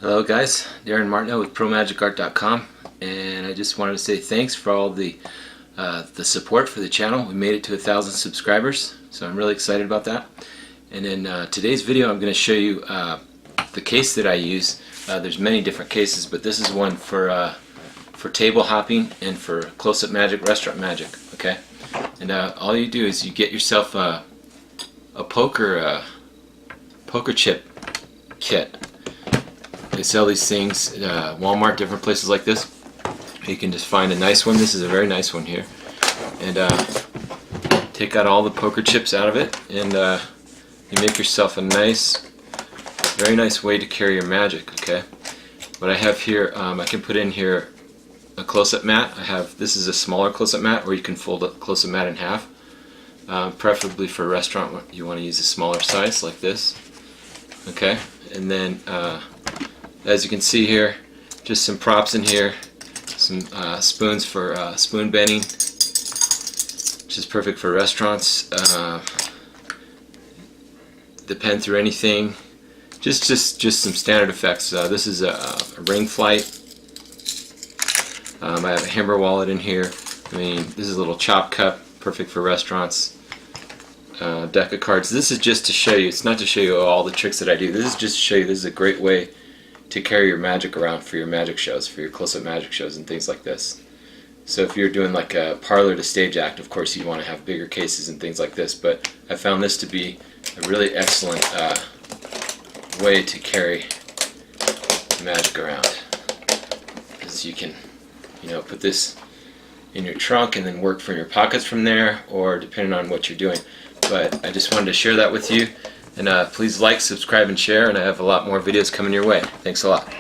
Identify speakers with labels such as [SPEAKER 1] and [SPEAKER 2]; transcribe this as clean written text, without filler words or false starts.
[SPEAKER 1] Hello guys, Darin Martineau with ProMagicArt.com, and I just wanted to say thanks for all the support for the channel. We made it to 1,000 subscribers, so I'm really excited about that. And in today's video I'm going to show you the case that I use. There's many different cases, but this is one for table hopping and for close-up magic, restaurant magic. Okay, and all you do is you get yourself a poker chip kit. They sell these things at Walmart, different places like this. You can just find a nice one. This is a very nice one here. And take out all the poker chips out of it, and you make yourself a nice, very nice way to carry your magic. Okay. What I have here, I can put in here a close-up mat. This is a smaller close-up mat, or you can fold a close-up mat in half. Preferably for a restaurant, you want to use a smaller size like this. Okay, and then as you can see here, just some props in here, some spoons for spoon bending, which is perfect for restaurants. The pen through anything, just some standard effects. This is a Rindfleisch. I have a hammer wallet in here. I mean, this is a little chop cup, perfect for restaurants. Deck of cards. This is just to show you. It's not to show you all the tricks that I do. This is just to show you this is a great way to carry your magic around for your magic shows, for your close-up magic shows and things like this. So if you're doing like a parlor to stage act, of course you want to have bigger cases and things like this, but I found this to be a really excellent way to carry magic around, because you can, put this in your trunk and then work from your pockets from there, or depending on what you're doing. But I just wanted to share that with you. And please like, subscribe, and share, and I have a lot more videos coming your way. Thanks a lot.